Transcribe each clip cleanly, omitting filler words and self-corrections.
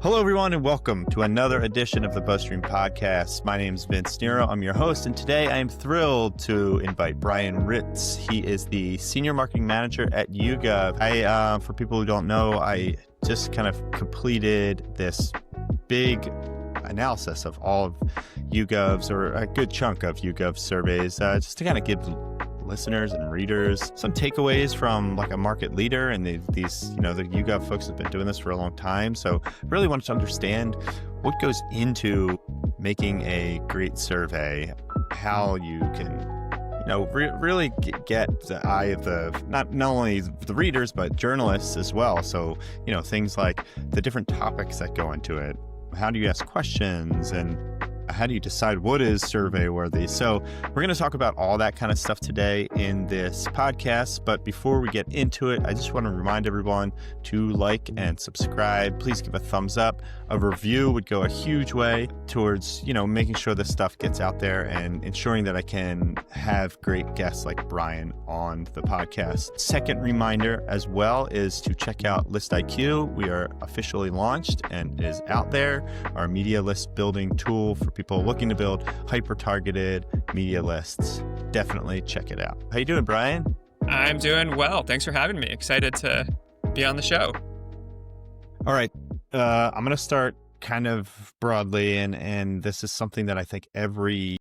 Hello, everyone, and welcome to another edition of the BuzzStream podcast. My name is Vince Nero. I'm your host, and today I am thrilled to invite Brian Reitz. He is the Senior Marketing Manager at YouGov. For people who don't know, I just kind of completed this big analysis of all of YouGov's, or a good chunk of YouGov surveys, just to kind of give listeners and readers some takeaways from like a market leader. And the YouGov folks have been doing this for a long time. So really wanted to understand what goes into making a great survey, how you can really get the eye of not only the readers, but journalists as well. So, things like the different topics that go into it. How do you ask questions, and how do you decide what is survey worthy? So we're going to talk about all that kind of stuff today in this podcast. But before we get into it, I just want to remind everyone to like and subscribe. Please give a thumbs up. A review would go a huge way towards, making sure this stuff gets out there and ensuring that I can have great guests like Brian on the podcast. Second reminder as well is to check out List IQ. We are officially launched and it is out there. Our media list building tool for people looking to build hyper-targeted media lists. Definitely check it out. How you doing, Brian? I'm doing well. Thanks for having me. Excited to be on the show. All right. I'm going to start kind of broadly, and this is something that I think every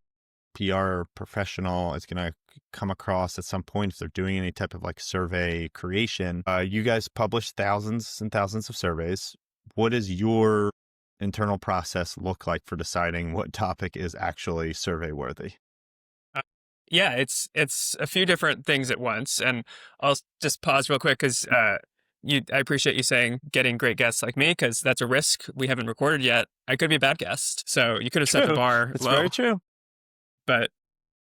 PR professional is going to come across at some point if they're doing any type of like survey creation. You guys publish thousands and thousands of surveys. What is your internal process look like for deciding what topic is actually survey worthy? Yeah, it's a few different things at once. And I'll just pause real quick because I appreciate you saying getting great guests like me, because that's a risk we haven't recorded yet. I could be a bad guest. So you could have set the bar It's low. very true. But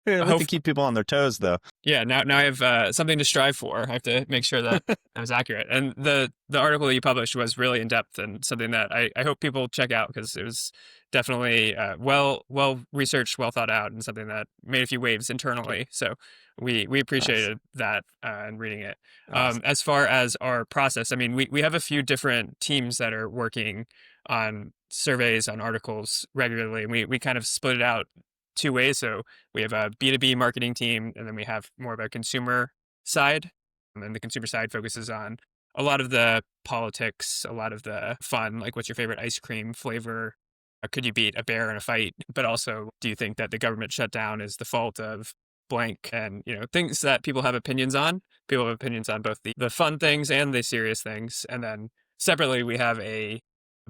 I like to keep people on their toes, though. Yeah, now I have something to strive for. I have to make sure that I was accurate. And the article that you published was really in depth and something that I hope people check out, because it was definitely well researched, well thought out, and something that made a few waves internally. So we appreciated that and reading it. Awesome. As far as our process, I mean, we have a few different teams that are working on surveys, on articles regularly. And we kind of split it out two ways. So we have a B2B marketing team, and then we have more of a consumer side. And then the consumer side focuses on a lot of the politics, a lot of the fun, like what's your favorite ice cream flavor? Could you beat a bear in a fight? But also, do you think that the government shutdown is the fault of blank? And, things that people have opinions on. People have opinions on both the fun things and the serious things. And then separately, we have a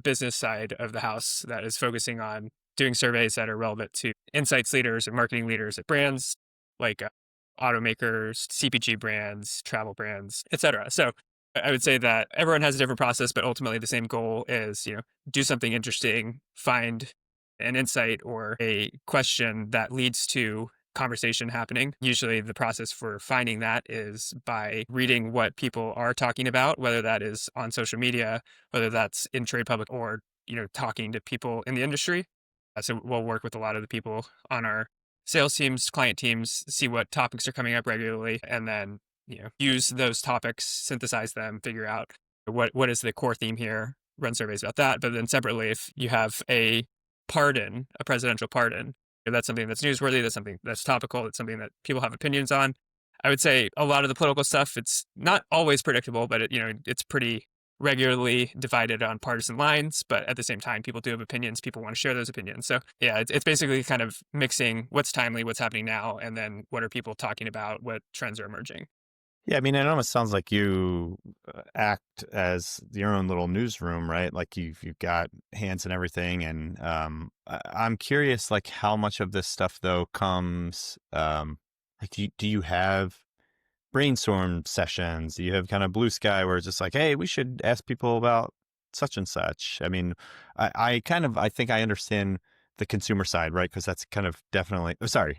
business side of the house that is focusing on doing surveys that are relevant to insights leaders and marketing leaders at brands like automakers, CPG brands, travel brands, etc. So I would say that everyone has a different process, but ultimately the same goal is, do something interesting, find an insight or a question that leads to conversation happening. Usually the process for finding that is by reading what people are talking about, whether that is on social media, whether that's in trade public, or, talking to people in the industry. So we'll work with a lot of the people on our sales teams, client teams, see what topics are coming up regularly, and then use those topics, synthesize them, figure out what is the core theme here, run surveys about that. But then separately, if you have a presidential pardon, if that's something that's newsworthy, that's something that's topical, that's something that people have opinions on. I would say a lot of the political stuff, it's not always predictable, but it's pretty regularly divided on partisan lines, but at the same time, people do have opinions. People want to share those opinions. So yeah, it's basically kind of mixing what's timely, what's happening now, and then what are people talking about, what trends are emerging. Yeah, I mean, it almost sounds like you act as your own little newsroom, right? Like you've got hands and everything. And I'm curious, like how much of this stuff though comes, do you have brainstorm sessions? Do you have kind of blue sky where it's just like, hey, we should ask people about such and such? I mean, I think I understand the consumer side, right? Because that's kind of definitely,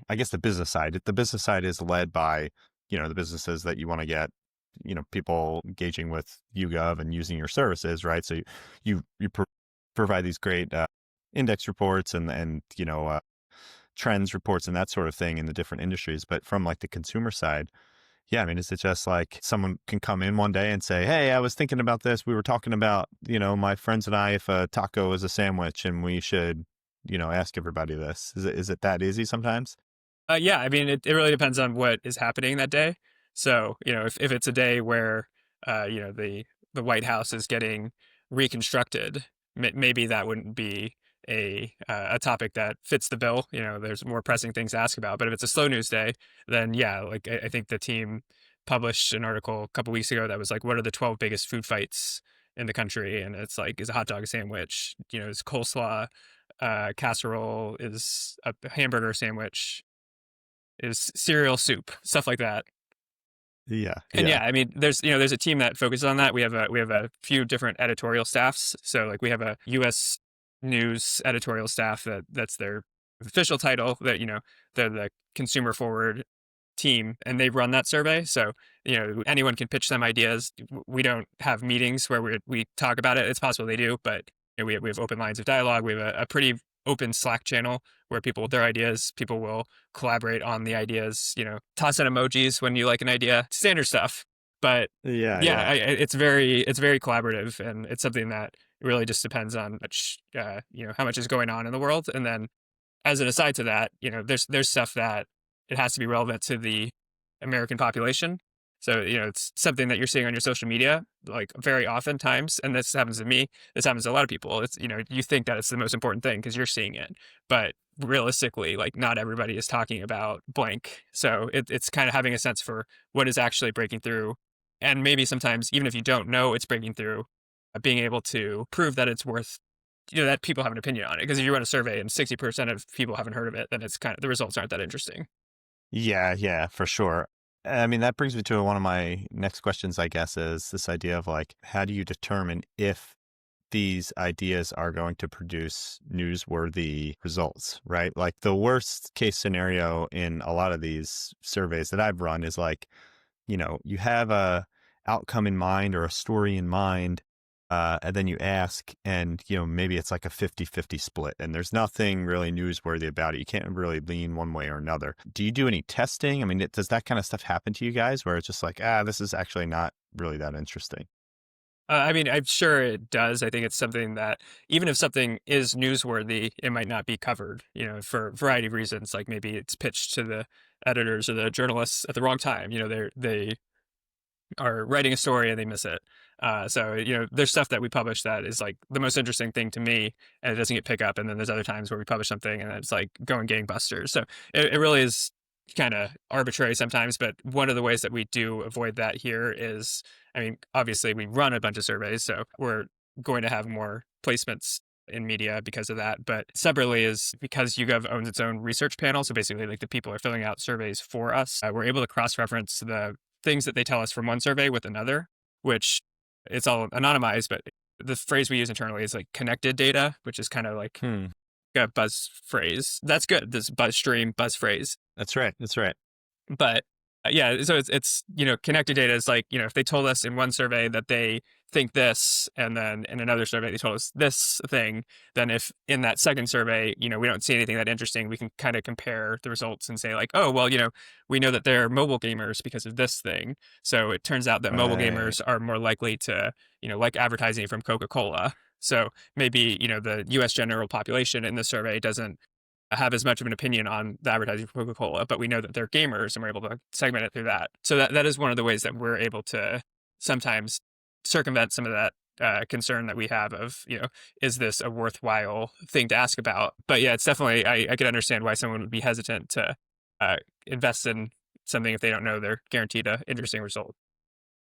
I guess the business side. The business side is led by, the businesses that you want to get, people engaging with YouGov and using your services, right? So you provide these great index reports and trends reports and that sort of thing in the different industries. But from like the consumer side, Yeah, I mean, is it just like someone can come in one day and say, "Hey, I was thinking about this. We were talking about, my friends and I, if a taco is a sandwich and we should, ask everybody this." Is it that easy sometimes? Yeah, I mean, it really depends on what is happening that day. So, if it's a day where, the White House is getting reconstructed, maybe that wouldn't be a topic that fits the bill. There's more pressing things to ask about. But if it's a slow news day, then yeah, like I think the team published an article a couple weeks ago that was like, what are the 12 biggest food fights in the country? And it's like, is a hot dog a sandwich? Is coleslaw casserole? Is a hamburger sandwich? Is cereal soup, stuff like that. Yeah, And yeah. yeah, I mean, there's a team that focuses on that. We have a few different editorial staffs. So like we have a U.S. news editorial staff that's their official title. That they're the consumer forward team, and they run that survey. So anyone can pitch them ideas. We don't have meetings where we talk about it. It's possible they do, but we have open lines of dialogue. We have a pretty open Slack channel where people with their ideas, people will collaborate on the ideas. Toss in emojis when you like an idea, standard stuff. But Yeah, yeah, yeah. it's very collaborative, and it's something that really just depends on how much is going on in the world. And then as an aside to that, there's stuff that it has to be relevant to the American population. So, it's something that you're seeing on your social media, like very oftentimes, and this happens to me, this happens to a lot of people. It's, you think that it's the most important thing because you're seeing it, but realistically, like not everybody is talking about blank. So it's kind of having a sense for what is actually breaking through. And maybe sometimes, even if you don't know it's breaking through, being able to prove that it's worth that people have an opinion on it. Because if you run a survey and 60% of people haven't heard of it, then it's kind of the results aren't that interesting. Yeah, yeah, for sure. I mean, that brings me to one of my next questions, I guess, is this idea of like, how do you determine if these ideas are going to produce newsworthy results, right? Like the worst case scenario in a lot of these surveys that I've run is like, you have a outcome in mind or a story in mind, and then you ask and, maybe it's like a 50-50 split and there's nothing really newsworthy about it. You can't really lean one way or another. Do you do any testing? I mean, does that kind of stuff happen to you guys where it's just like, this is actually not really that interesting? I mean, I'm sure it does. I think it's something that even if something is newsworthy, it might not be covered, for a variety of reasons. Like maybe it's pitched to the editors or the journalists at the wrong time. They are writing a story and they miss it. So there's stuff that we publish that is like the most interesting thing to me, and it doesn't get pick up. And then there's other times where we publish something and it's like going gangbusters. So it really is kind of arbitrary sometimes. But one of the ways that we do avoid that here is, I mean, obviously we run a bunch of surveys, so we're going to have more placements in media because of that. But separately is because YouGov owns its own research panel. So basically, like the people are filling out surveys for us. We're able to cross-reference the things that they tell us from one survey with another, which it's all anonymized, but the phrase we use internally is like connected data, which is kind of like Hmm. a buzz phrase. That's good. This BuzzStream buzz phrase. That's right. That's right. But yeah, so it's connected data is like, if they told us in one survey that they think this, and then in another survey they told us this thing, then if in that second survey, we don't see anything that interesting, we can kind of compare the results and say like, oh, well, we know that they're mobile gamers because of this thing. So it turns out that mobile Right. gamers are more likely to, like advertising from Coca-Cola. So maybe, the US general population in this survey doesn't have as much of an opinion on the advertising for Coca-Cola, but we know that they're gamers and we're able to segment it through that. So that is one of the ways that we're able to sometimes circumvent some of that concern that we have of, is this a worthwhile thing to ask about? But yeah, it's definitely, I can understand why someone would be hesitant to invest in something if they don't know they're guaranteed a interesting result.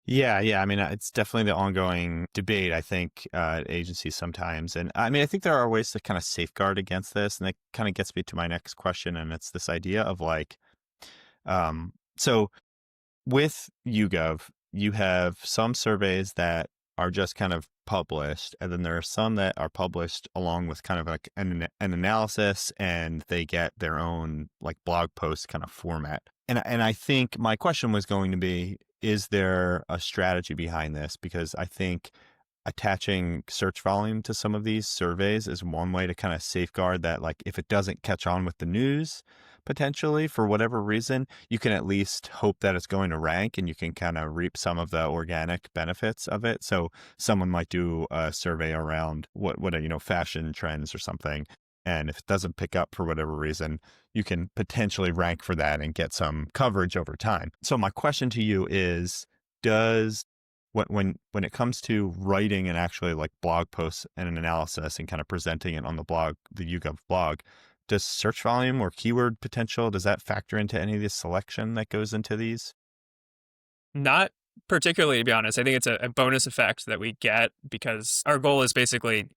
Yeah, yeah. I mean, it's definitely the ongoing debate, I think, at agencies sometimes. And I mean, I think there are ways to kind of safeguard against this. And that kind of gets me to my next question. And it's this idea of like, so with YouGov, you have some surveys that are just kind of published, and then there are some that are published along with kind of like an analysis, and they get their own like blog post kind of format. And I think my question was going to be, is there a strategy behind this? Because I think attaching search volume to some of these surveys is one way to kind of safeguard that, like if it doesn't catch on with the news, potentially for whatever reason, you can at least hope that it's going to rank and you can kind of reap some of the organic benefits of it. So someone might do a survey around fashion trends or something. And if it doesn't pick up for whatever reason, you can potentially rank for that and get some coverage over time. So my question to you is, does when it comes to writing and actually like blog posts and an analysis and kind of presenting it on the blog, the YouGov blog, does search volume or keyword potential, does that factor into any of the selection that goes into these? Not particularly, to be honest. I think it's a bonus effect that we get because our goal is basically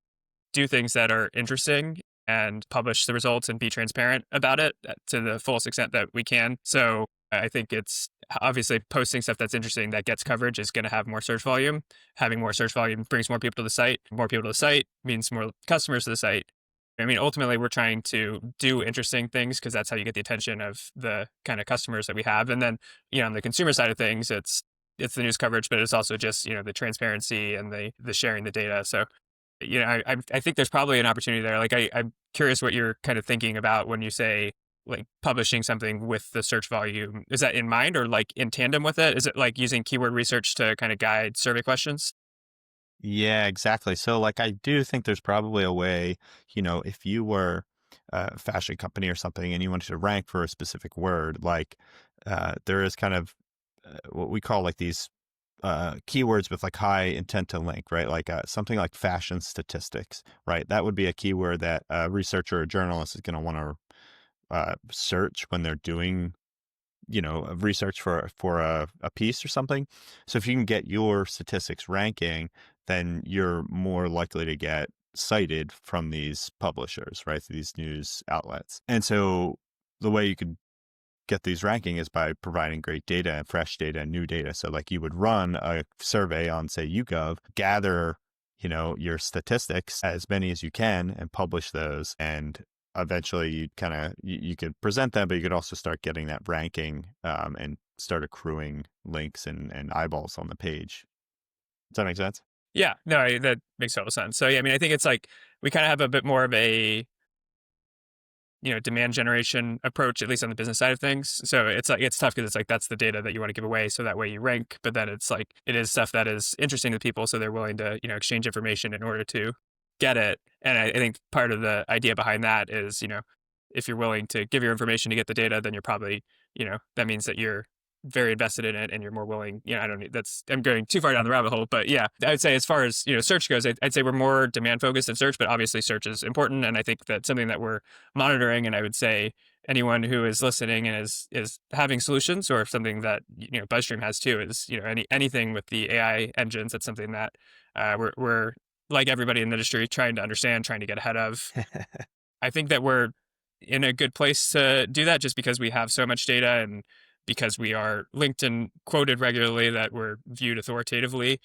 do things that are interesting and publish the results and be transparent about it to the fullest extent that we can. So I think it's obviously posting stuff that's interesting that gets coverage is going to have more search volume. Having more search volume brings more people to the site. More people to the site means more customers to the site. I mean, ultimately, we're trying to do interesting things because that's how you get the attention of the kind of customers that we have. And then, on the consumer side of things, it's the news coverage, but it's also just, the transparency and the sharing the data. So, I think there's probably an opportunity there. Like, I'm curious what you're kind of thinking about when you say like publishing something with the search volume. Is that in mind or like in tandem with it? Is it like using keyword research to kind of guide survey questions? Yeah, exactly. So like I do think there's probably a way, if you were a fashion company or something and you wanted to rank for a specific word, like there is kind of what we call like these keywords with like high intent to link, right? Like something like fashion statistics, right? That would be a keyword that a researcher or journalist is going to want to search when they're doing research for a piece or something. So if you can get your statistics ranking, then you're more likely to get cited from these publishers, right? These news outlets. And so the way you could get these ranking is by providing great data and fresh data and new data. So like you would run a survey on, say, YouGov, gather, your statistics, as many as you can, and publish those. And eventually you could present them, but you could also start getting that ranking and start accruing links and eyeballs on the page. Does that make sense? Yeah, no, that makes total sense. So, yeah, I mean, I think it's like we kind of have a bit more of a, demand generation approach, at least on the business side of things. So it's like, it's tough because it's like, that's the data that you want to give away. So that way you rank, but then it's like, it is stuff that is interesting to people. So they're willing to, exchange information in order to get it. And I think part of the idea behind that is, if you're willing to give your information to get the data, then you're probably, that means that you're very invested in it and you're more willing, I don't need, I'm going too far down the rabbit hole, but yeah, I would say as far as, search goes, I'd say we're more demand focused in search, but obviously search is important. And I think that's something that we're monitoring. And I would say anyone who is listening and is having solutions or something that, BuzzStream has too is, anything with the AI engines, that's something that we're like everybody in the industry trying to understand, trying to get ahead of. I think that we're in a good place to do that just because we have so much data and because we are linked and quoted regularly that we're viewed authoritatively.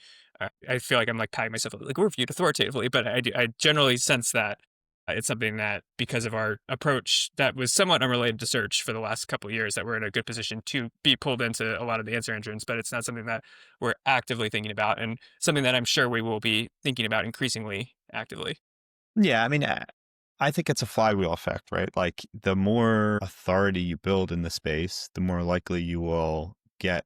I feel like I'm like patting myself like we're viewed authoritatively, but I generally sense that it's something that because of our approach that was somewhat unrelated to search for the last couple of years that we're in a good position to be pulled into a lot of the answer engines, but it's not something that we're actively thinking about and something that I'm sure we will be thinking about increasingly actively. Yeah, I mean, I think it's a flywheel effect, right? Like the more authority you build in the space, the more likely you will get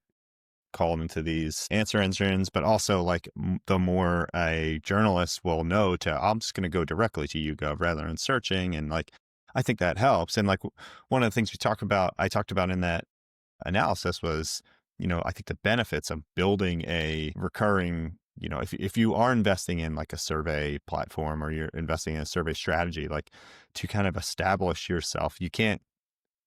called into these answer engines, but also like the more a journalist will know I'm just going to go directly to YouGov rather than searching. And like, I think that helps. And like one of the things I talked about in that analysis was, I think the benefits of building a recurring, if you are investing in like a survey platform or you're investing in a survey strategy, like to kind of establish yourself, you can't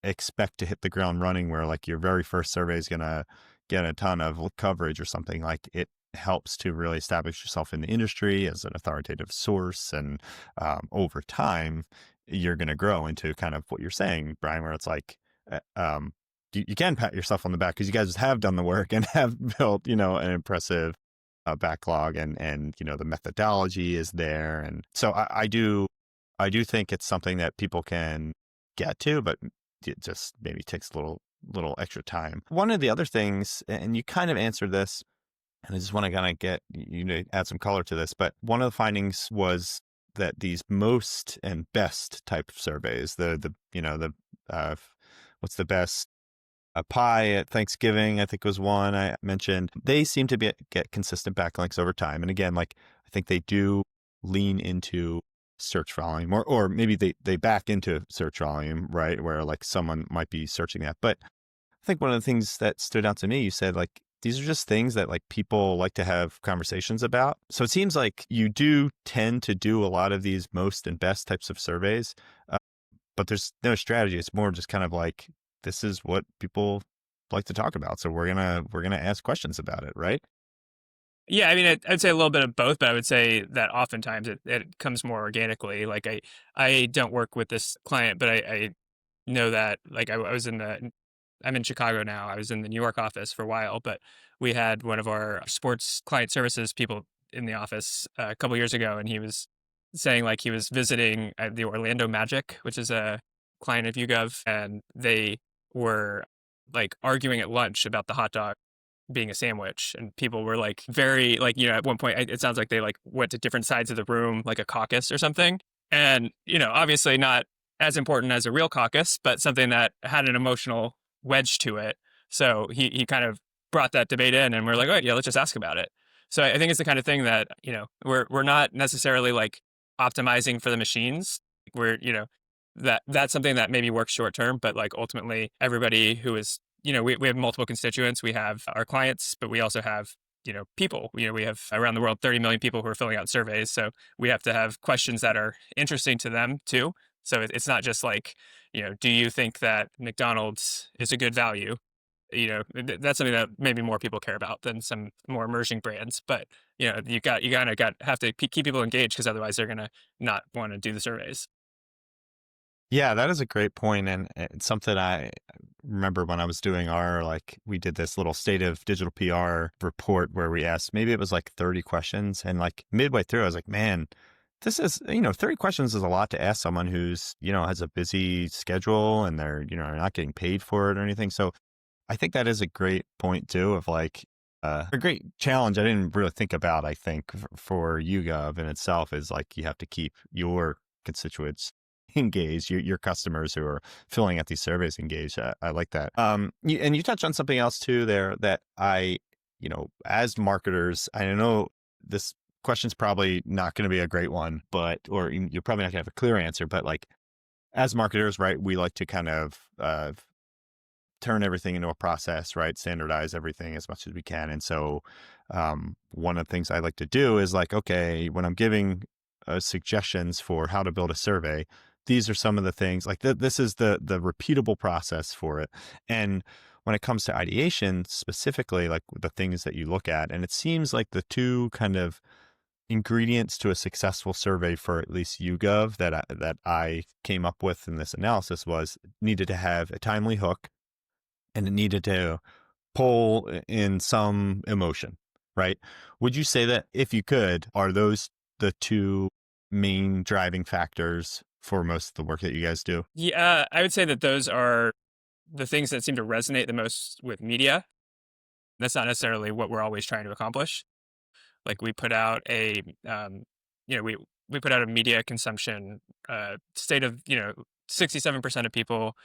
expect to hit the ground running where like your very first survey is going to get a ton of coverage or something. Like it helps to really establish yourself in the industry as an authoritative source. And over time, you're going to grow into kind of what you're saying, Brian, where it's like, you can pat yourself on the back because you guys have done the work and have built, an impressive backlog and, the methodology is there. And so I do think it's something that people can get to, but it just maybe takes a little extra time. One of the other things, and you kind of answered this, and I just want to kind of get you to add some color to this, but one of the findings was that these most and best type of surveys, the what's the best pie at Thanksgiving, I think was one I mentioned. They seem to get consistent backlinks over time. And again, like I think they do lean into search volume, or maybe they back into search volume, right? Where like someone might be searching that. But I think one of the things that stood out to me, you said like these are just things that like people like to have conversations about. So it seems like you do tend to do a lot of these most and best types of surveys, but there's no strategy. It's more just kind of like this is what people like to talk about, so we're gonna ask questions about it, right? Yeah, I mean, I'd say a little bit of both, but I would say that oftentimes it comes more organically. Like I don't work with this client, but I know that like I was I'm in Chicago now. I was in the New York office for a while, but we had one of our sports client services people in the office a couple years ago, and he was saying like he was visiting the Orlando Magic, which is a client of YouGov, and they were like arguing at lunch about the hot dog being a sandwich, and people were like very like, at one point it sounds like they like went to different sides of the room, like a caucus or something. And obviously not as important as a real caucus, but something that had an emotional wedge to it. So he kind of brought that debate in, and we're like, oh yeah, let's just ask about it. So I think it's the kind of thing that we're not necessarily like optimizing for the machines. We're that's something that maybe works short term, but like ultimately everybody who is we have multiple constituents. We have our clients, but we also have people. We have around the world 30 million people who are filling out surveys. So we have to have questions that are interesting to them too. So it's not just like, do you think that McDonald's is a good value? That's something that maybe more people care about than some more emerging brands. But you kind of have to keep people engaged, because otherwise they're gonna not want to do the surveys. Yeah, that is a great point, and it's something I remember when I was doing we did this little state of digital PR report where we asked, maybe it was like 30 questions, and like midway through I was like, man, this is 30 questions is a lot to ask someone who's has a busy schedule, and they're not getting paid for it or anything. So I think that is a great point too, of like a great challenge I didn't really think about. I think for YouGov in itself is like you have to keep your constituents engaged, your customers who are filling out these surveys engaged. I like that. And you touched on something else too there that as marketers, I know this question's probably not going to be a great one, or you're probably not going to have a clear answer, but like as marketers, right, we like to kind of turn everything into a process, right? Standardize everything as much as we can. And so one of the things I like to do is like, okay, when I'm giving suggestions for how to build a survey, these are some of the things like this is the repeatable process for it. And when it comes to ideation specifically, like the things that you look at, and it seems like the two kind of ingredients to a successful survey for at least YouGov that I came up with in this analysis was needed to have a timely hook, and it needed to pull in some emotion, right? Would you say that, if you could, are those the two main driving factors for most of the work that you guys do? Yeah, I would say that those are the things that seem to resonate the most with media. That's not necessarily what we're always trying to accomplish. Like we put out we put out a media consumption state of 67% of people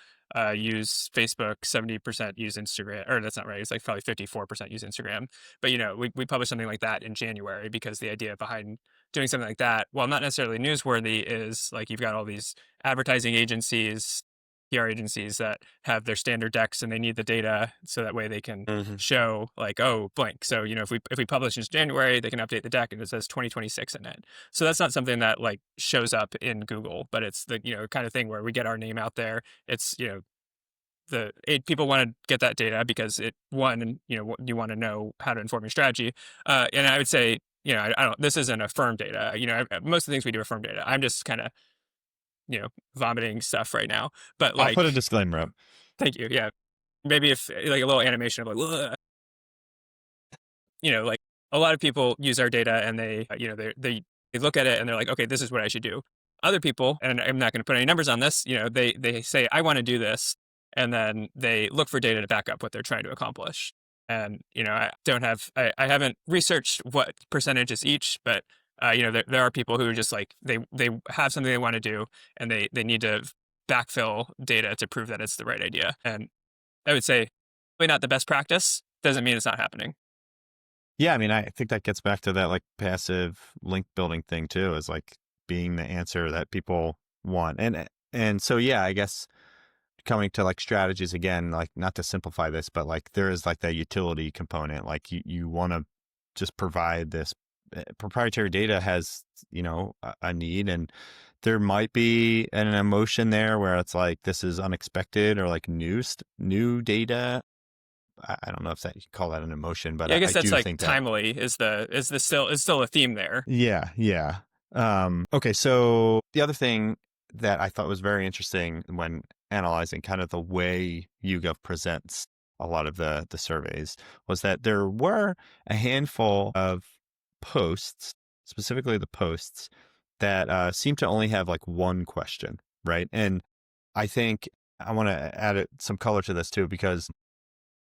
use Facebook, 70% use Instagram, or that's not right. It's like probably 54% use Instagram. But we published something like that in January, because the idea behind doing something like that, while not necessarily newsworthy, is like you've got all these advertising agencies, PR agencies that have their standard decks, and they need the data so that way they can show like, oh, blank. So if we publish in January, they can update the deck and it says 2026 in it. So that's not something that like shows up in Google, but it's the kind of thing where we get our name out there. It's people want to get that data because you want to know how to inform your strategy. And I would say I don't. This isn't a firm data. Most of the things we do are firm data. I'm just kind of vomiting stuff right now. But I'll put a like, disclaimer up. thank you. Yeah, maybe if like a little animation of like, "Ugh." Like a lot of people use our data, and they look at it and they're like, okay, this is what I should do. Other people, and I'm not going to put any numbers on this, they say, I want to do this, and then they look for data to back up what they're trying to accomplish. And I haven't researched what percentage is each, but there are people who are just like they have something they want to do, and they need to backfill data to prove that it's the right idea. And I would say probably not the best practice. Doesn't mean it's not happening. Yeah, I mean, I think that gets back to that like passive link building thing too, is like being the answer that people want. And so yeah, I guess coming to like strategies again, like not to simplify this, but like there is like that utility component. Like you want to just provide this proprietary data has, a need, and there might be an emotion there where it's like this is unexpected or like new data. I don't know if that you call that an emotion, but Yeah, I I guess that's do like think that. timely is still a theme there. Yeah, yeah. Okay, so the other thing that I thought was very interesting when analyzing kind of the way YouGov presents a lot of the surveys was that there were a handful of posts, specifically the posts that seem to only have like one question, right? And I think I want to add some color to this too, because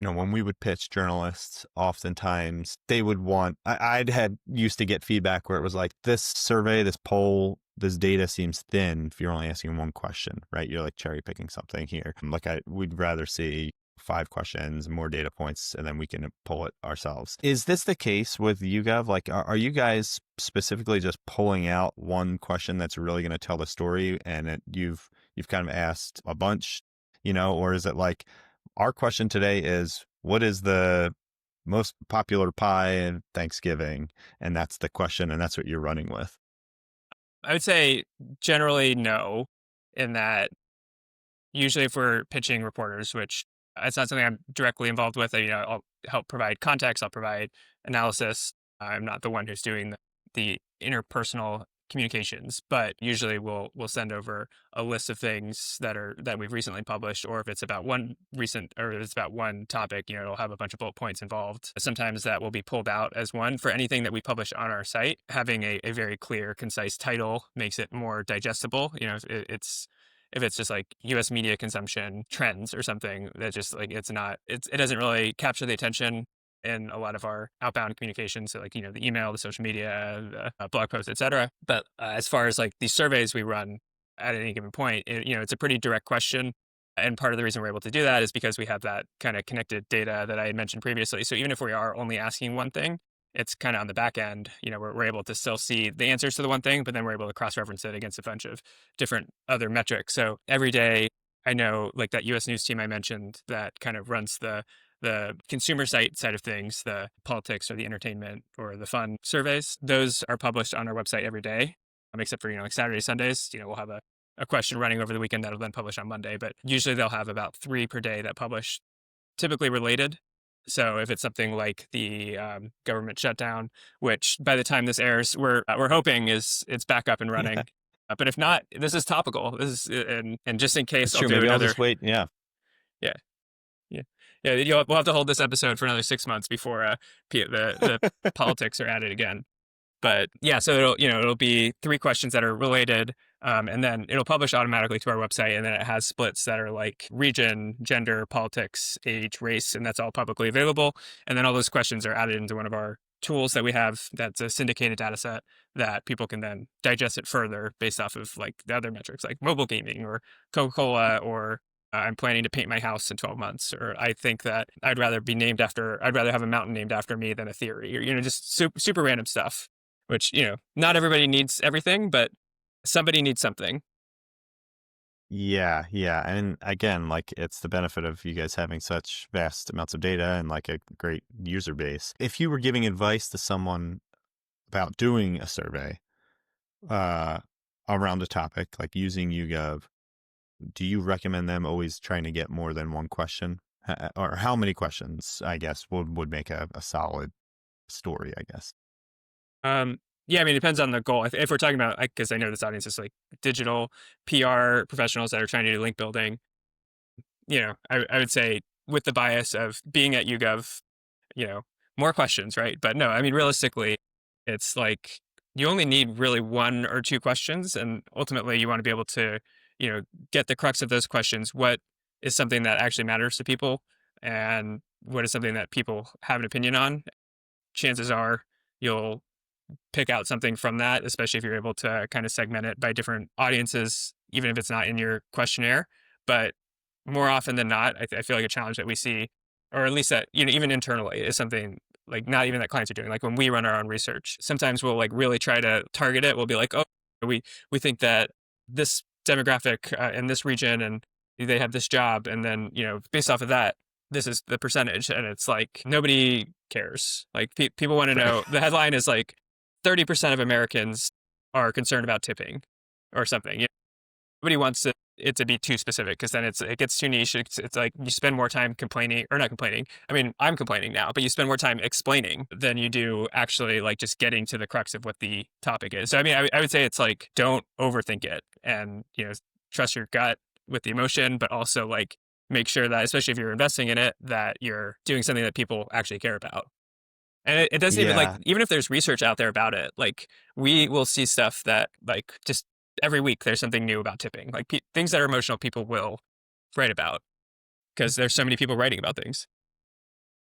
when we would pitch journalists, oftentimes they would want, I'd had used to get feedback where it was like, this survey, this poll, this data seems thin if you're only asking one question, right? You're like cherry picking something here. Like we'd rather see 5 questions, more data points, and then we can pull it ourselves. Is this the case with YouGov? Like, are you guys specifically just pulling out one question that's really going to tell the story, and you've kind of asked a bunch, or is it like, our question today is, what is the most popular pie in Thanksgiving? And that's the question, and that's what you're running with. I would say generally no, in that usually if we're pitching reporters, which it's not something I'm directly involved with, I'll help provide context, I'll provide analysis. I'm not the one who's doing the interpersonal communications, but usually we'll send over a list of things that we've recently published, or if it's about one topic, it'll have a bunch of bullet points involved. Sometimes that will be pulled out as one. For anything that we publish on our site, having a very clear, concise title makes it more digestible. If it's just like U.S. media consumption trends or something, that just like it doesn't really capture the attention in a lot of our outbound communications, so like the email, the social media, the blog posts, etc. But as far as like these surveys we run at any given point, it's a pretty direct question, and part of the reason we're able to do that is because we have that kind of connected data that I had mentioned previously. So even if we are only asking one thing, it's kind of on the back end, we're able to still see the answers to the one thing, but then we're able to cross-reference it against a bunch of different other metrics. So every day, I know like that U.S. News team I mentioned that kind of runs the consumer side of things, the politics or the entertainment or the fun surveys. Those are published on our website every day, except for, like Saturday, Sundays. We'll have a question running over the weekend that'll then publish on Monday, but usually they'll have about 3 per day that publish, typically related. So if it's something like the government shutdown, which by the time this airs, we're hoping it's back up and running. But if not, this is topical. This is and just in case, That's true. Maybe I'll just wait. Yeah. Yeah. Yeah. We'll have to hold this episode for another 6 months before the politics are added again. But yeah, so it'll be 3 questions that are related, and then it'll publish automatically to our website, and then it has splits that are like region, gender, politics, age, race, and that's all publicly available. And then all those questions are added into one of our tools that we have that's a syndicated data set that people can then digest it further based off of like the other metrics like mobile gaming or Coca-Cola or I'm planning to paint my house in 12 months, or I think that I'd rather have a mountain named after me than a theory, or, just super random stuff, which, not everybody needs everything, but somebody needs something. Yeah. Yeah. And again, like it's the benefit of you guys having such vast amounts of data and like a great user base. If you were giving advice to someone about doing a survey around a topic, like using YouGov, do you recommend them always trying to get more than one question? Or how many questions, I guess, would make a solid story, I guess? Yeah, I mean, it depends on the goal. If we're talking about, because I know this audience is like digital PR professionals that are trying to do link building, I would say with the bias of being at YouGov, more questions, right? But no, I mean, realistically, it's like you only need really 1 or 2 questions, and ultimately you want to be able to, get the crux of those questions. What is something that actually matters to people, and what is something that people have an opinion on? Chances are you'll pick out something from that, especially if you're able to kind of segment it by different audiences, even if it's not in your questionnaire. But more often than not, I feel like a challenge that we see, or at least that, even internally, is something like not even that clients are doing. Like when we run our own research, sometimes we'll like really try to target it. We'll be like, oh, we think that this demographic in this region and they have this job, and then based off of that, this is the percentage, and it's like nobody cares. Like people want to know. The headline is like 30% of Americans are concerned about tipping, or something. Nobody wants it to be too specific, because then it gets too niche. It's like you spend more time complaining, or not complaining. I mean, I'm complaining now, but you spend more time explaining than you do actually like just getting to the crux of what the topic is. So I mean, I would say it's like, don't overthink it, and trust your gut with the emotion, but also like make sure that, especially if you're investing in it, that you're doing something that people actually care about. And it doesn't even, like, even if there's research out there about it, like we will see stuff that like just every week there's something new about tipping, like things that are emotional, people will write about because there's so many people writing about things.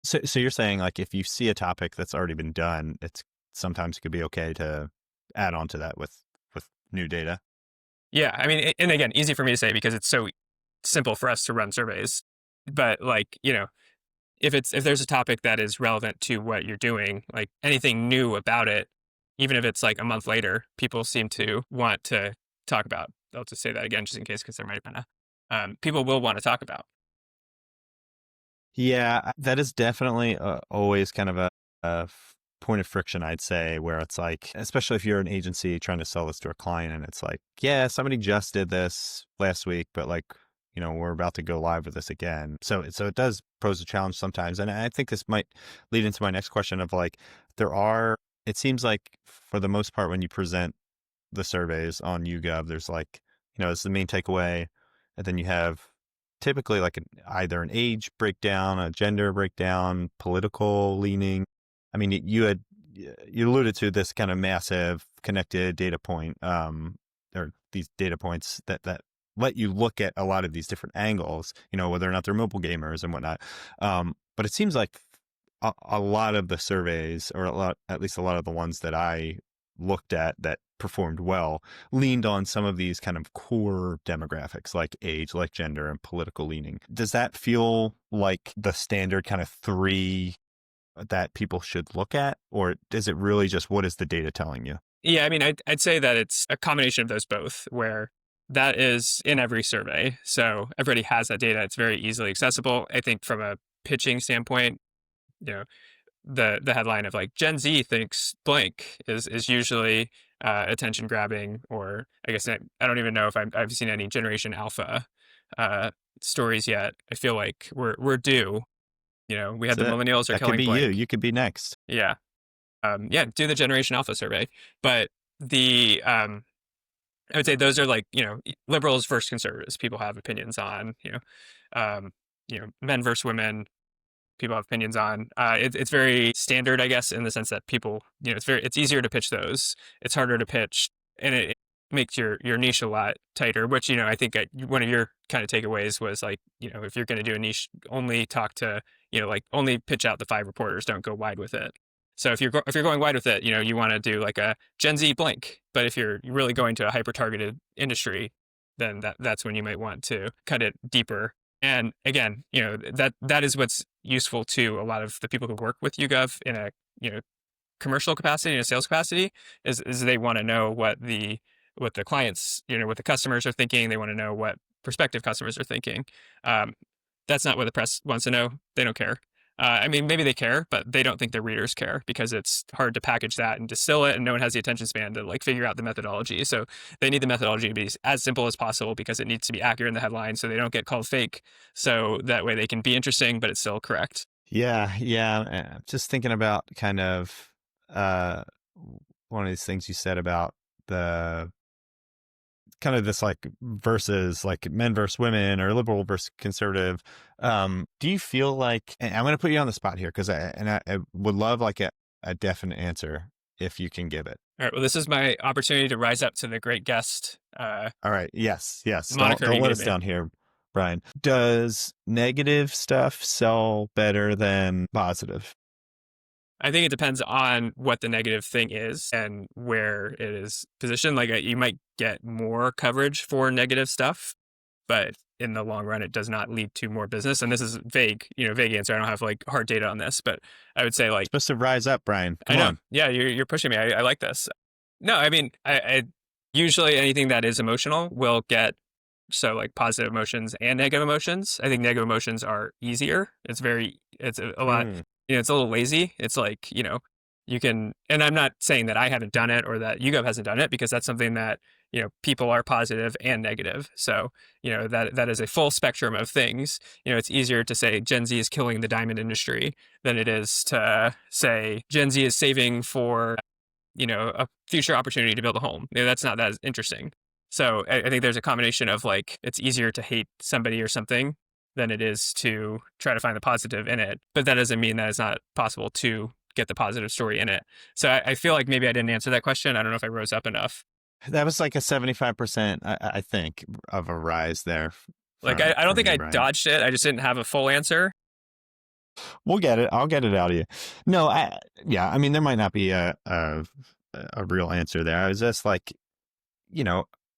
So you're saying, like, if you see a topic that's already been done, it's sometimes it could be okay to add on to that with new data. Yeah. I mean, and again, easy for me to say because it's so simple for us to run surveys, but like, if there's a topic that is relevant to what you're doing, like anything new about it, even if it's like a month later, people seem to want to talk about. I'll just say that again, just in case, because there might have been people will want to talk about. Yeah, that is definitely always kind of a point of friction, I'd say, where it's like, especially if you're an agency trying to sell this to a client, and it's like, yeah, somebody just did this last week, but like, we're about to go live with this again. So it does pose a challenge sometimes. And I think this might lead into my next question of like, it seems like for the most part, when you present the surveys on YouGov, there's like, it's the main takeaway. And then you have typically like either an age breakdown, a gender breakdown, political leaning. I mean, you alluded to this kind of massive connected data point, or these data points that let you look at a lot of these different angles, whether or not they're mobile gamers and whatnot. But it seems like a lot of the surveys, or at least a lot of the ones that I looked at that performed well, leaned on some of these kind of core demographics like age, like gender, and political leaning. Does that feel like the standard kind of three that people should look at, or is it really just what is the data telling you? Yeah, I mean, I'd say that it's a combination of those both, where that is in every survey. So everybody has that data. It's very easily accessible. I think from a pitching standpoint, the headline of like Gen Z thinks blank is usually attention grabbing, or I guess I don't even know if I've seen any Generation Alpha stories yet. I feel like we're due. We had the millennials are that killing could be blank. you could be next. Yeah. Do the Generation Alpha survey. But I would say those are like, liberals versus conservatives. People have opinions on, men versus women. People have opinions on. It's very standard, I guess, in the sense that people, it's easier to pitch those. It's harder to pitch, and it makes your niche a lot tighter. Which I think one of your kind of takeaways was like, if you're going to do a niche, only talk to like only pitch out the 5 reporters. Don't go wide with it. So if you're going wide with it, you want to do like a Gen Z blank. But if you're really going to a hyper targeted industry, then that's when you might want to cut it deeper. And again, that is what's useful to a lot of the people who work with YouGov in a commercial capacity, in a sales capacity, is they want to know what the clients, what the customers are thinking. They want to know what prospective customers are thinking. That's not what the press wants to know. They don't care. I mean, maybe they care, but they don't think their readers care, because it's hard to package that and distill it, and no one has the attention span to like figure out the methodology. So they need the methodology to be as simple as possible, because it needs to be accurate in the headline so they don't get called fake. So that way they can be interesting, but it's still correct. Yeah. Just thinking about kind of one of these things you said about the kind of this like versus like men versus women, or liberal versus conservative. Do you feel like, and I'm going to put you on the spot here, because I would love like a definite answer if you can give it. All right. Well, this is my opportunity to rise up to the great guest. All right. Yes. Moniker Don't you let gave us me. down here, Brian. Does negative stuff sell better than positive? I think it depends on what the negative thing is and where it is positioned. Like you might get more coverage for negative stuff, but in the long run, it does not lead to more business. And this is vague, vague answer. I don't have like hard data on this, but I would say like, Supposed to rise up, Brian. I Come know, on. yeah, you're pushing me. I like this. No, I mean, I usually anything that is emotional will get so like positive emotions and negative emotions. I think negative emotions are easier. It's a lot, Mm. it's a little lazy. It's like, you can, and I'm not saying that I haven't done it or that YouGov hasn't done it, because that's something that, people are positive and negative. So, that is a full spectrum of things. It's easier to say Gen Z is killing the diamond industry than it is to say Gen Z is saving for, a future opportunity to build a home. That's not that interesting. So I think there's a combination of like, it's easier to hate somebody or something than it is to try to find the positive in it. But that doesn't mean that it's not possible to get the positive story in it. So I feel like maybe I didn't answer that question. I don't know if I rose up enough. That was like a 75%, I think, of a rise there. Like, I don't think you, I Brian. dodged it. I just didn't have a full answer. We'll get it. I'll get it out of you. No, I mean, there might not be a real answer there. I was just like,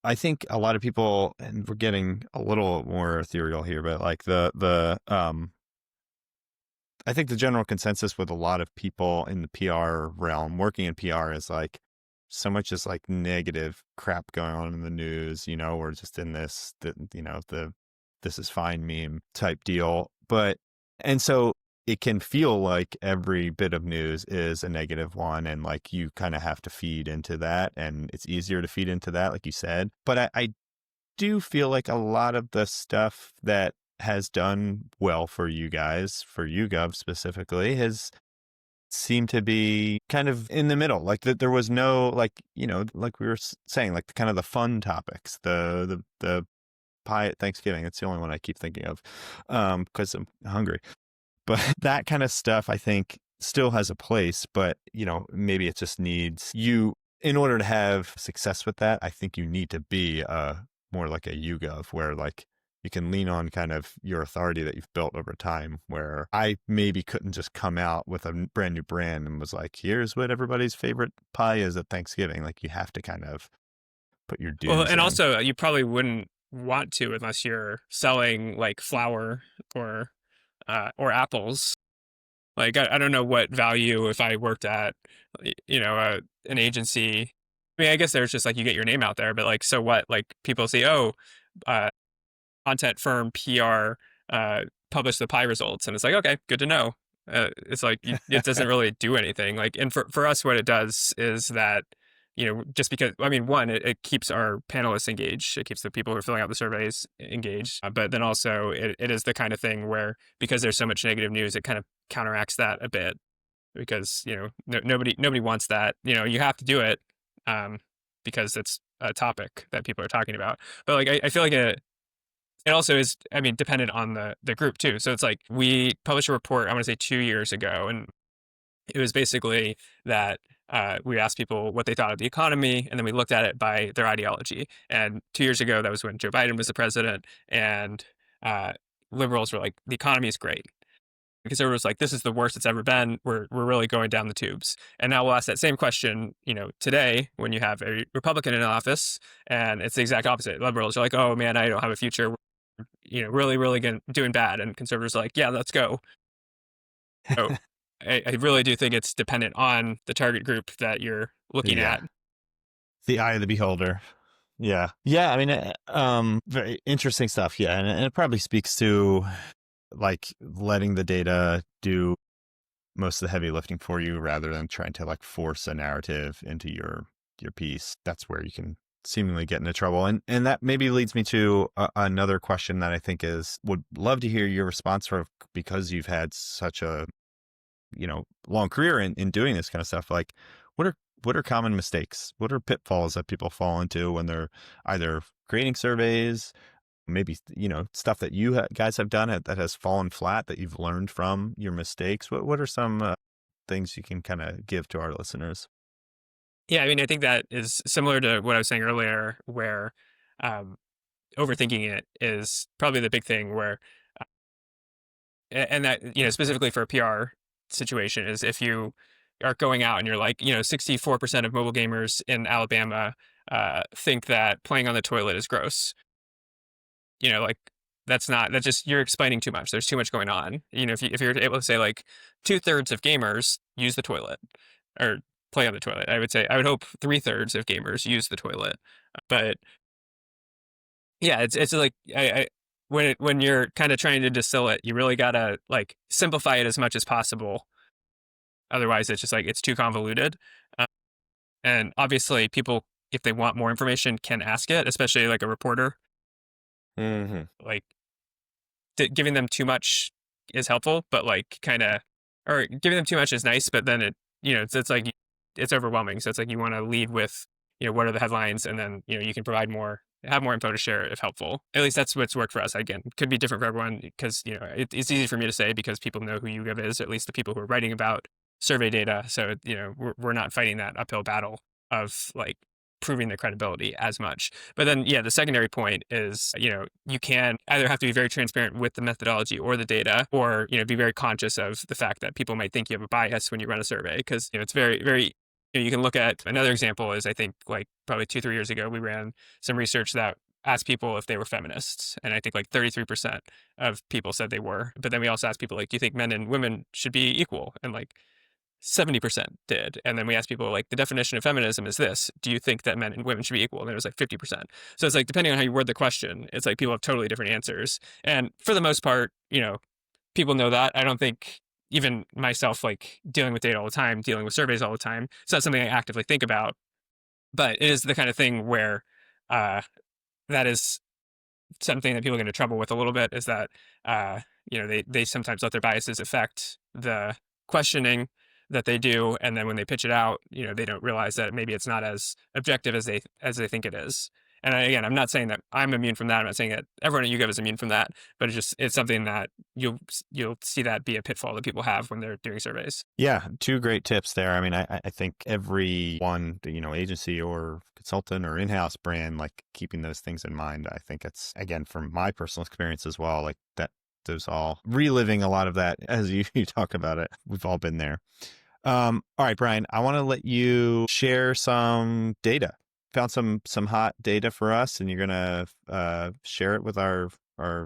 I think a lot of people, and we're getting a little more ethereal here, but like I think the general consensus with a lot of people in the PR realm, working in PR, is like so much is like negative crap going on in the news, or just in this, the this is fine meme type deal. And so it can feel like every bit of news is a negative one, and like you kind of have to feed into that, and it's easier to feed into that, like you said. But I do feel like a lot of the stuff that has done well for you guys, for YouGov specifically, has seemed to be kind of in the middle. Like that there was no, like, like we were saying, like the kind of the fun topics, the pie at Thanksgiving. It's the only one I keep thinking of because I'm hungry. But that kind of stuff, I think, still has a place. But, maybe it just needs you, in order to have success with that, I think you need to be more like a YouGov, where like you can lean on kind of your authority that you've built over time, where I maybe couldn't just come out with a brand new brand and was like, here's what everybody's favorite pie is at Thanksgiving. Like you have to kind of put your dues Well, and in. also you probably wouldn't want to unless you're selling like flour or apples. Like, I don't know what value if I worked at, an agency. I mean, I guess there's just like you get your name out there, but like, so what? Like people say, oh, content firm PR publish the pie results, and it's like, okay, good to know. It's like it doesn't really do anything. Like, and for us, what it does is that, just because, I mean, one, it keeps our panelists engaged. It keeps the people who are filling out the surveys engaged. But then also it is the kind of thing where, because there's so much negative news, it kind of counteracts that a bit, because, nobody wants that. You have to do it because it's a topic that people are talking about. But like, I feel like it also is, I mean, dependent on the group too. So it's like we published a report, I want to say 2 years ago, and it was basically that we asked people what they thought of the economy, and then we looked at it by their ideology. And 2 years ago, that was when Joe Biden was the president, and liberals were like, the economy is great. Conservatives were like, this is the worst it's ever been. We're really going down the tubes. And now we'll ask that same question, today when you have a Republican in office, and it's the exact opposite. Liberals are like, oh man, I don't have a future. Really, really doing bad. And conservatives are like, yeah, let's go. So I really do think it's dependent on the target group that you're looking at. The eye of the beholder. Yeah. Yeah. I mean, very interesting stuff. Yeah. And it probably speaks to like letting the data do most of the heavy lifting for you, rather than trying to like force a narrative into your piece. That's where you can seemingly get into trouble. And that maybe leads me to another question that I think would love to hear your response for, because you've had such a, long career in doing this kind of stuff. Like what are common mistakes? What are pitfalls that people fall into when they're either creating surveys, maybe, stuff that you guys have done that has fallen flat, that you've learned from your mistakes? What are some things you can kind of give to our listeners? Yeah, I mean, I think that is similar to what I was saying earlier, where overthinking it is probably the big thing, where, and that, specifically for a PR situation, is if you are going out and you're like, 64% of mobile gamers in Alabama think that playing on the toilet is gross. Like that's just, you're explaining too much. There's too much going on. If you're able to say like 2/3 of gamers use the toilet or play on the toilet, I would hope 3/3 of gamers use the toilet. But yeah, it's like when you're kind of trying to distill it, you really gotta like simplify it as much as possible. Otherwise, it's just like it's too convoluted. Uh, and obviously, people, if they want more information, can ask it, especially like a reporter. Mm-hmm. Like giving them too much is helpful, but like or giving them too much is nice, but then it's like it's overwhelming. So it's like you want to lead with what are the headlines, and then you can provide more, have more info to share if helpful. At least that's what's worked for us. Again, could be different for everyone because it's easy for me to say because people know who YouGov is, at least the people who are writing about survey data. So we're not fighting that uphill battle of like proving the credibility as much. But then the secondary point is you can either have to be very transparent with the methodology or the data, or be very conscious of the fact that people might think you have a bias when you run a survey, because it's very very you can look at another example is, I think like probably 2-3 years ago, we ran some research that asked people if they were feminists, and I think like 33% of people said they were. But then we also asked people like, do you think men and women should be equal? And like 70% did. And then we asked people like, the definition of feminism is this, do you think that men and women should be equal? And it was like 50%. So it's like, depending on how you word the question, it's like people have totally different answers. And for the most part, people know that. I don't think, even myself, like dealing with data all the time, dealing with surveys all the time, it's not something I actively think about, but it is the kind of thing where that is something that people get into trouble with a little bit, is that they sometimes let their biases affect the questioning that they do, and then when they pitch it out, they don't realize that maybe it's not as objective as they think it is. And again, I'm not saying that I'm immune from that. I'm not saying that everyone at YouGov is immune from that, but it's something that you'll see that be a pitfall that people have when they're doing surveys. Yeah, two great tips there. I mean, I think every one, agency or consultant or in-house brand, like keeping those things in mind, I think it's, again, from my personal experience as well, like that, those all reliving a lot of that as you talk about it. We've all been there. All right, Brian, I want to let you share some data. Found some hot data for us, and you're going to share it with our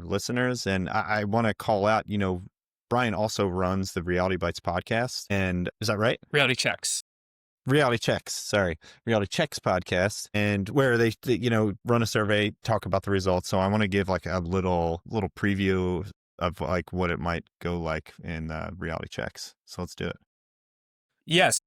listeners. And I want to call out, Brian also runs the Reality Bites podcast. And is that right? Reality Checks podcast, and where they run a survey, talk about the results. So I want to give like a little preview of like what it might go like in Reality Checks. So let's do it. Yes.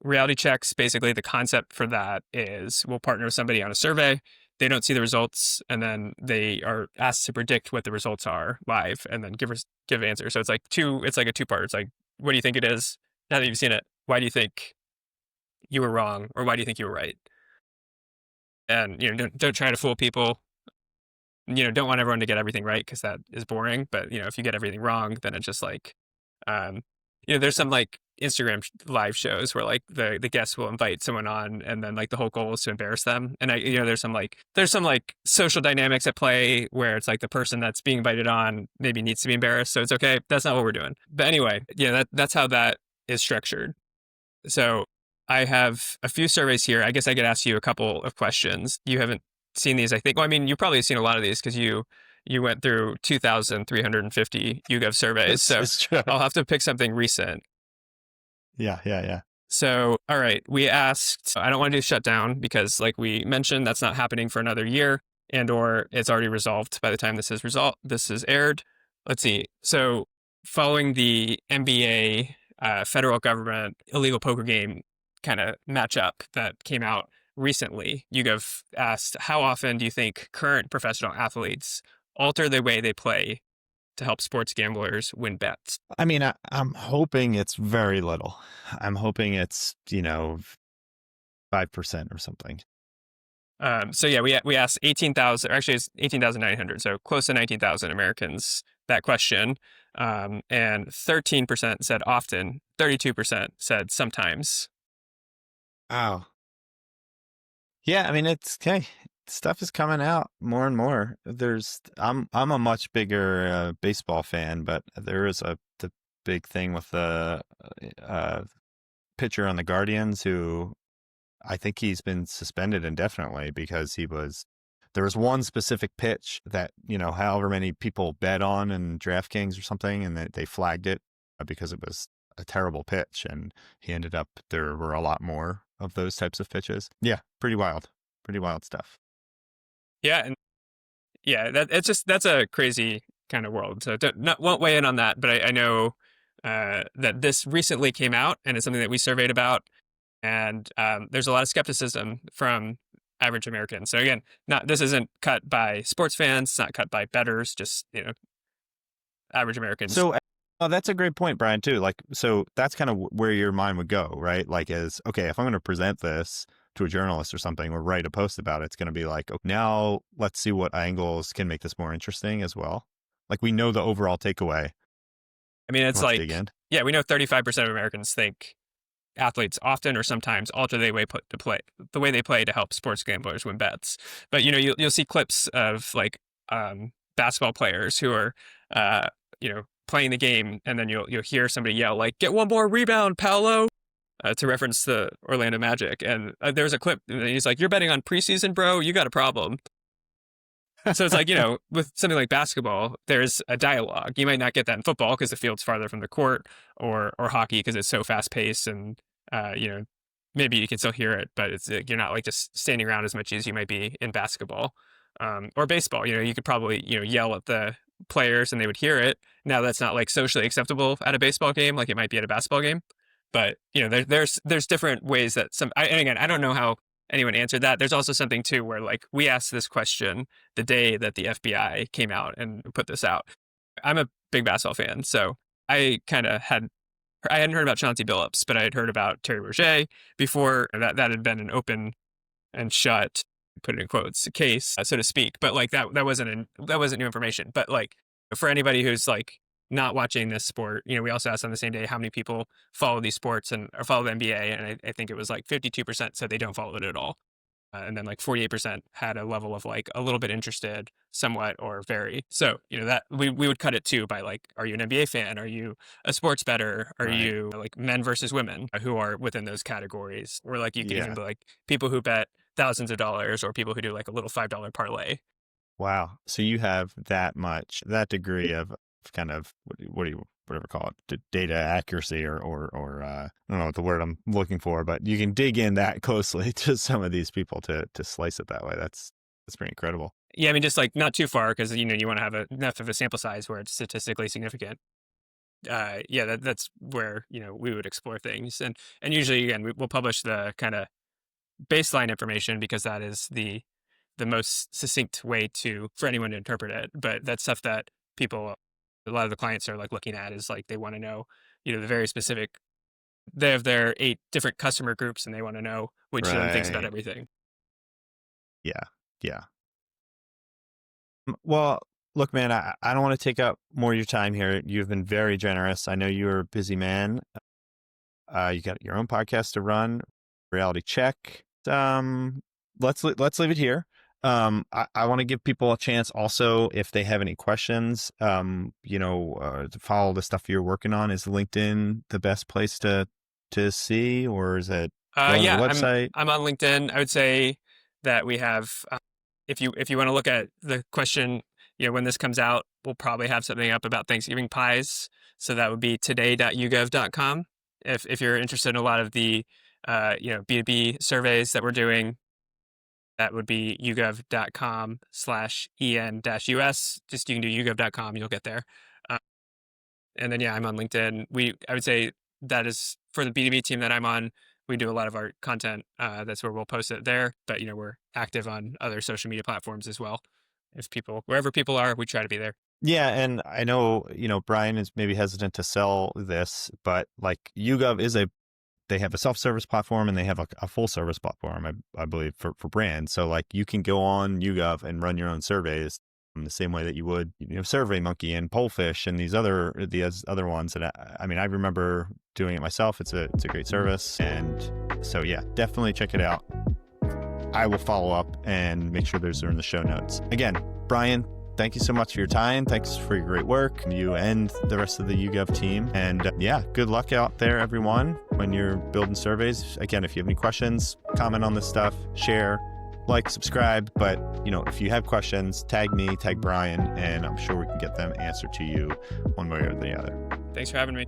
Reality Checks, basically the concept for that is we'll partner with somebody on a survey. They don't see the results, and then they are asked to predict what the results are live, and then give answers. So it's like a two-part. It's like, what do you think it is? Now that you've seen it, why do you think you were wrong, or why do you think you were right? And don't try to fool people. Don't want everyone to get everything right, because that is boring. But if you get everything wrong, then it's just like, there's some like Instagram live shows where like the guests will invite someone on, and then like the whole goal is to embarrass them. And there's some like social dynamics at play where it's like the person that's being invited on maybe needs to be embarrassed. So it's okay. That's not what we're doing. But anyway, that's how that is structured. So I have a few surveys here. I guess I could ask you a couple of questions. You haven't seen these, I think. Well, I mean, you probably have seen a lot of these because you went through 2,350 YouGov surveys. So I'll have to pick something recent. Yeah. So, all right, we asked, I don't want to do shutdown because like we mentioned, that's not happening for another year, or it's already resolved by the time this is aired. Let's see. So following the NBA federal government illegal poker game kind of matchup that came out recently, YouGov asked, how often do you think current professional athletes alter the way they play to help sports gamblers win bets? I mean, I'm hoping it's very little. I'm hoping it's 5% or something. So yeah, we asked 18,000, or actually it's 18,900, so close to 19,000 Americans that question, and 13% said often, 32% said sometimes. Wow. Yeah, I mean, it's okay. Stuff is coming out more and more. I'm a much bigger baseball fan, but there is the big thing with the pitcher on the Guardians who I think he's been suspended indefinitely because there was one specific pitch that, however many people bet on in DraftKings or something, and they flagged it because it was a terrible pitch, and there were a lot more of those types of pitches. Yeah, pretty wild stuff. Yeah, and that's a crazy kind of world. So won't weigh in on that, but I know that this recently came out, and it's something that we surveyed about, and there's a lot of skepticism from average Americans. So again, this isn't cut by sports fans, it's not cut by bettors, just average Americans. So that's a great point, Brian, too. Like, so that's kind of where your mind would go, right? Like, okay, if I'm going to present this to a journalist or something or write a post about it, it's going to be like, okay, now let's see what angles can make this more interesting as well. Like, we know the overall takeaway. I mean, it's like, yeah, we know 35% of Americans think athletes often or sometimes alter the way they play to help sports gamblers win bets. But you'll see clips of like basketball players who are playing the game, and then you'll hear somebody yell like, "Get one more rebound, Paolo," to reference the Orlando Magic. And there's a clip, and he's like, "You're betting on preseason, bro. You got a problem." So it's like, with something like basketball, there's a dialogue. You might not get that in football because the field's farther from the court, or hockey because it's so fast paced, and maybe you can still hear it, but it's you're not like just standing around as much as you might be in basketball, or baseball. You could probably yell at the players and they would hear it. Now that's not like socially acceptable at a baseball game like it might be at a basketball game, but there's different ways that and again, I don't know how anyone answered that. There's also something too where like we asked this question the day that the FBI came out and put this out. I'm a big basketball fan, so I hadn't heard about Chauncey Billups, but I had heard about Terry Rozier before. That had been an open and shut, put it in quotes, case, so to speak. But like that wasn't new information. But like for anybody who's like not watching this sport, we also asked on the same day how many people follow these sports or follow the NBA, and I think it was like 52% said they don't follow it at all, and then like 48% had a level of like a little bit interested, somewhat, or very. So that we would cut it too by like, are you an NBA fan? Are you a sports bettor? Are you like men versus women who are within those categories? Or like you can even be like people who bet thousands of dollars, or people who do like a little $5 parlay. Wow. So you have that degree of kind of whatever call it, data accuracy or I don't know what the word I'm looking for, but you can dig in that closely to some of these people to slice it that way. That's pretty incredible. Yeah, I mean, just like not too far, because you want to have enough of a sample size where it's statistically significant. That's where we would explore things, and usually again we'll publish the kind of baseline information because that is the most succinct way for anyone to interpret it. But that's stuff that a lot of the clients are like looking at is like they want to know, the very specific. They have their 8 different customer groups, and they want to know which of them thinks about everything. Yeah. Well, look, man, I don't want to take up more of your time here. You've been very generous. I know you're a busy man. You got your own podcast to run, Reality Check. Let's leave it here. I want to give people a chance also, if they have any questions, to follow the stuff you're working on. Is LinkedIn the best place to see, or is it the website? I'm on LinkedIn. I would say that we have, if you want to look at the question, when this comes out, we'll probably have something up about Thanksgiving pies. So that would be today.yougov.com. If you're interested in a lot of the, B2B surveys that we're doing, that would be yougov.com/en-us. Just you can do yougov.com, you'll get there. And then, I'm on LinkedIn. I would say that is for the B2B team that I'm on. We do a lot of our content. That's where we'll post it there. But, we're active on other social media platforms as well. Wherever people are, we try to be there. Yeah. And I know, Brian is maybe hesitant to sell this, but like YouGov they have a self-service platform, and they have a full service platform, I believe, for brands. So like you can go on YouGov and run your own surveys in the same way that you would, SurveyMonkey and Pollfish and these other ones. And I mean, I remember doing it myself. It's a great service. And so, yeah, definitely check it out. I will follow up and make sure those are in the show notes. Again, Brian, thank you so much for your time. Thanks for your great work, you and the rest of the YouGov team. And good luck out there, everyone, when you're building surveys. Again, if you have any questions, comment on this stuff, share, like, subscribe. But, if you have questions, tag me, tag Brian, and I'm sure we can get them answered to you one way or the other. Thanks for having me.